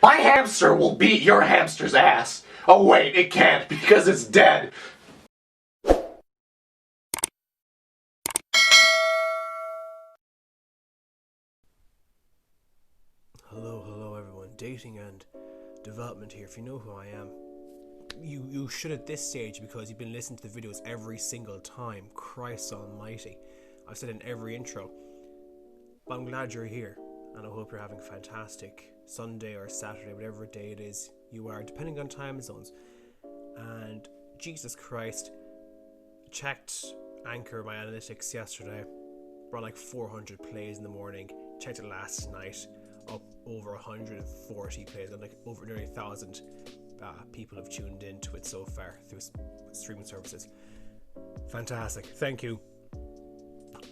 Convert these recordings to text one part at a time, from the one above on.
My hamster will beat your hamster's ass. Oh wait, it can't because it's dead. Hello everyone. Dating and development here. If you know who I am, you should at this stage because you've been listening to the videos every single time. Christ almighty. I've said it in every intro. But I'm glad you're here and I hope you're having a fantastic Sunday or Saturday, whatever day it is you are, depending on time zones. And Jesus Christ, checked Anchor, my analytics yesterday, around like 400 plays in the morning. Checked it last night, up over 140 plays, and like over nearly 1,000 people have tuned into it so far through streaming services. Fantastic, thank you,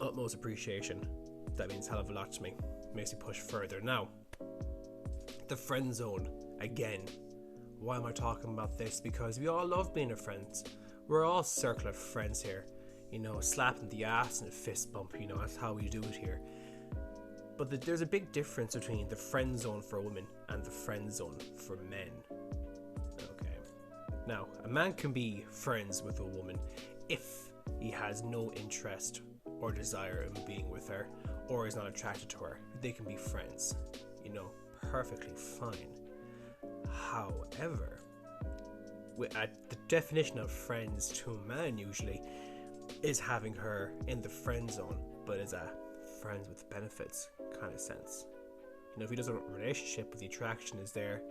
utmost appreciation. That means a hell of a lot to me, makes me push further. Now, the friend zone again. Why am I talking about this? Because we all love being a friends. We're all circle of friends here, you know, slapping the ass and a fist bump, you know, that's how we do it here. But there's a big difference between the friend zone for women and the friend zone for men. Okay. Now, a man can be friends with a woman if he has no interest or desire in being with her, or is not attracted to her. They can be friends, you know, perfectly fine. However, the definition of friends to a man usually is having her in the friend zone, but as a friends with benefits kind of sense. You know, if he does a relationship but the attraction is there,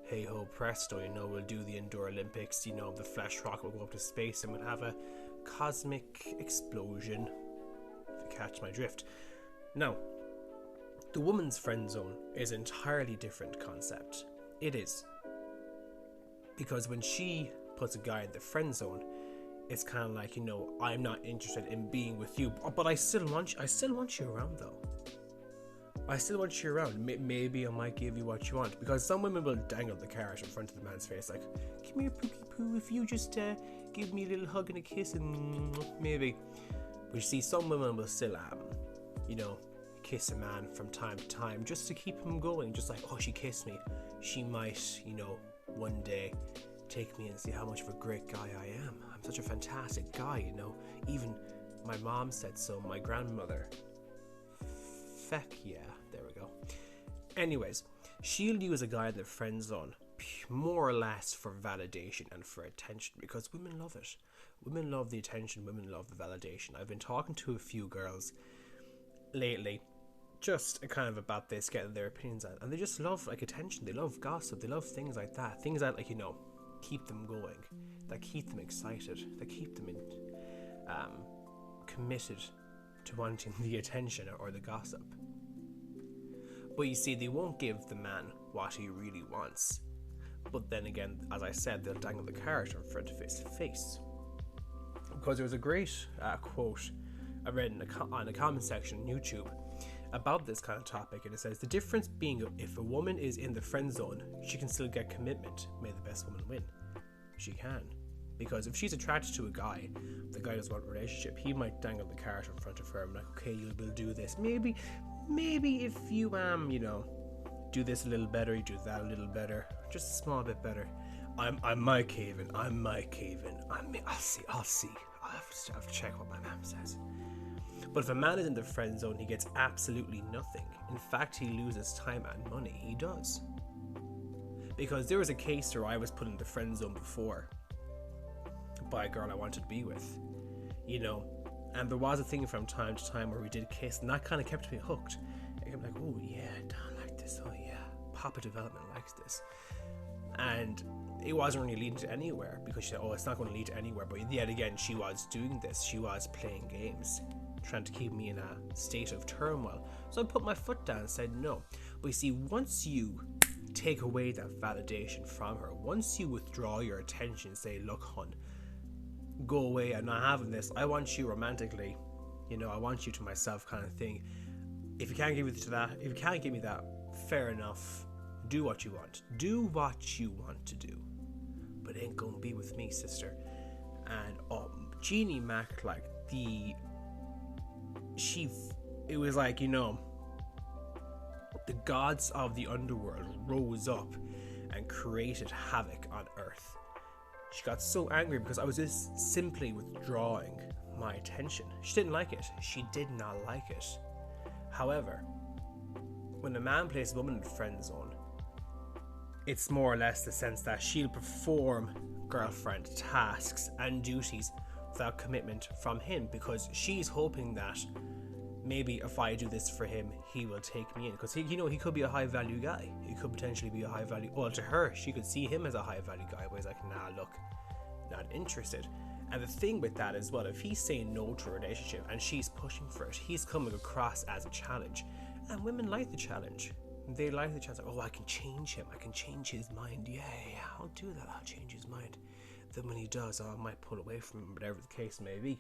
hey ho presto, you know, we'll do the indoor Olympics, you know, the flesh rock will go up to space and we'll have a cosmic explosion, if you catch my drift. Now, the woman's friend zone is an entirely different concept. It is. Because when she puts a guy in the friend zone, it's kind of like, you know, I'm not interested in being with you, but I still want you around though. I still want you around. Maybe I might give you what you want, because some women will dangle the carrot in front of the man's face, like, come here, pookie poo, if you just give me a little hug and a kiss, and maybe. But you see, some women will still, you know, kiss a man from time to time just to keep him going. Just like, oh, she kissed me, she might, you know, one day take me and see how much of a great guy I am. I'm such a fantastic guy, you know. Even my mom said so, my grandmother. Feck yeah, there we go. Anyways, she'll use a guy in the friend zone more or less for validation and for attention, because women love it. Women love the attention, women love the validation. I've been talking to a few girls lately just kind of about this, getting their opinions out, and they just love like attention, they love gossip, they love things like that, things that, like, you know, keep them going, that keep them excited, that keep them in committed to wanting the attention or the gossip. But you see, they won't give the man what he really wants, but then again, as I said, they'll dangle the carrot in front of his face. Because there was a great quote I read on the comment section on YouTube about this kind of topic, and it says, the difference being, if a woman is in the friend zone, she can still get commitment. May the best woman win. She can. Because if she's attracted to a guy, the guy doesn't want a relationship, he might dangle the carrot in front of her and be like, okay, we'll do this. Maybe if you you know, do this a little better, you do that a little better, just a small bit better, I might cave in. I'll see. I'll have to check what my mom says. But if a man is in the friend zone, he gets absolutely nothing. In fact, he loses time and money. He does. Because there was a case where I was put in the friend zone before by a girl I wanted to be with, you know, and there was a thing from time to time where we did kiss, and that kind of kept me hooked. I'm like, oh yeah, Dan like this. Oh yeah, Papa Development likes this. And it wasn't really leading to anywhere, because she said, oh, it's not going to lead to anywhere. But yet again, she was doing this. She was playing games, trying to keep me in a state of turmoil. So I put my foot down and said no. But you see, once you take away that validation from her, once you withdraw your attention, say, look, hon, go away, I'm not having this, I want you romantically, you know, I want you to myself kind of thing. If you can't give me that, fair enough, do what you want to do, but it ain't gonna be with me, sister. And Jeannie Mac, like, it was like, you know, the gods of the underworld rose up and created havoc on Earth. She got so angry because I was just simply withdrawing my attention. She didn't like it. She did not like it. However, when a man plays a woman in the friend zone, it's more or less the sense that she'll perform girlfriend tasks and duties without commitment from him, because she's hoping that maybe if I do this for him, he will take me in. Because he could be a high value guy. He could potentially be a high value. Well, to her, she could see him as a high value guy, but he's like, nah, look, not interested. And the thing with that as well, if he's saying no to a relationship and she's pushing for it, he's coming across as a challenge. And women like the challenge. They like the challenge. Like, oh, I can change him. I can change his mind. Yeah, I'll do that. I'll change his mind. Then when he does, I might pull away from him, whatever the case may be.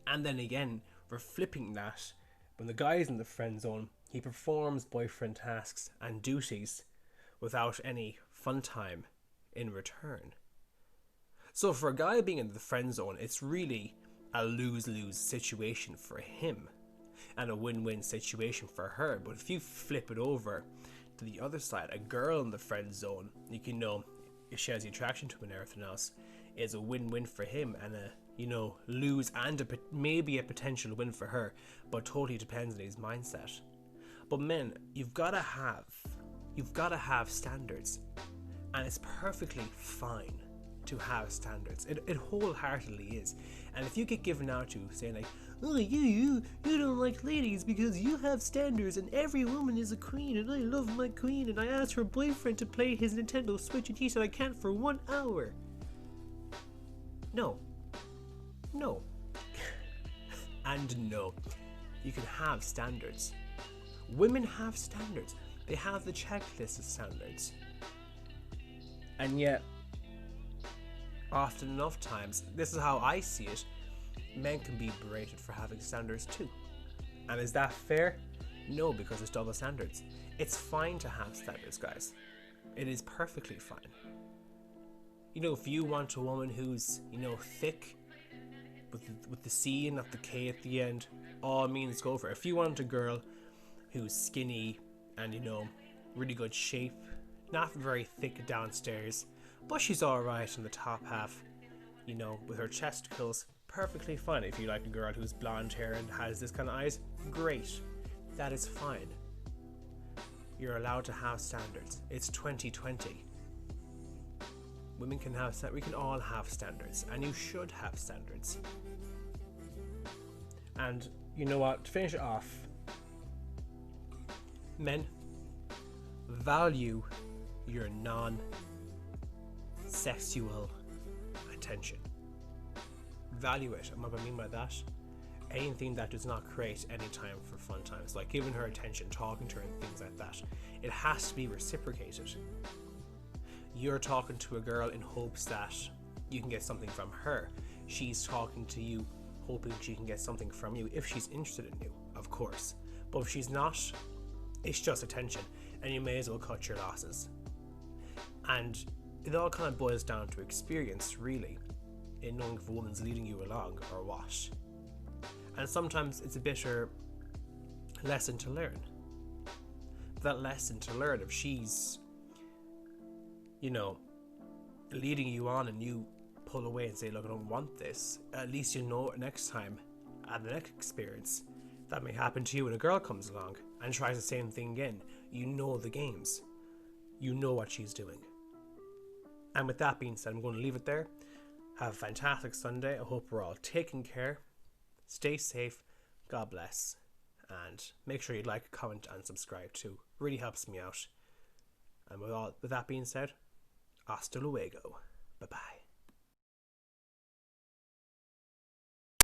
And then again, we're flipping that. When the guy's in the friend zone, he performs boyfriend tasks and duties without any fun time in return. So for a guy being in the friend zone, it's really a lose-lose situation for him and a win-win situation for her. But if you flip it over to the other side, a girl in the friend zone, you can know if she has the attraction to him and everything else, is a win-win for him and a lose and maybe a potential win for her, but totally depends on his mindset. But men, you've got to have standards, and it's perfectly fine to have standards. It wholeheartedly is. And if you get given out to saying like, oh, you don't like ladies because you have standards and every woman is a queen and I love my queen and I asked her boyfriend to play his Nintendo Switch and he said I can't for 1 hour. No. And no. You can have standards. Women have standards. They have the checklist of standards. And yet, often enough times, this is how I see it, men can be berated for having standards too. And is that fair? No, because it's double standards. It's fine to have standards, guys. It is perfectly fine. If you want a woman who's, thick, with the C and not the K at the end, all means go for it. If you want a girl who's skinny and, really good shape, not very thick downstairs, but she's alright in the top half, with her chesticles, perfectly fine. If you like a girl who's blonde hair and has this kind of eyes, great. That is fine. You're allowed to have standards. It's 2020. Women can have we can all have standards, and you should have standards. And you know what? To finish it off, men, value your non-sexual attention. Value it. And what I mean by that, anything that does not create any time for fun times, like giving her attention, talking to her, and things like that, it has to be reciprocated. You're talking to a girl in hopes that you can get something from her. She's talking to you hoping she can get something from you if she's interested in you, of course. But if she's not, it's just attention, and you may as well cut your losses. And it all kind of boils down to experience, really, in knowing if a woman's leading you along or what. And sometimes it's a bitter lesson to learn. That lesson to learn, if she's leading you on and you pull away and say, look, I don't want this, at least you know next time, at the next experience, that may happen to you when a girl comes along and tries the same thing again. You know the games. You know what she's doing. And with that being said, I'm going to leave it there. Have a fantastic Sunday. I hope we're all taking care. Stay safe. God bless. And make sure you like, comment, and subscribe too. Really helps me out. And with that being said, hasta luego. Bye-bye.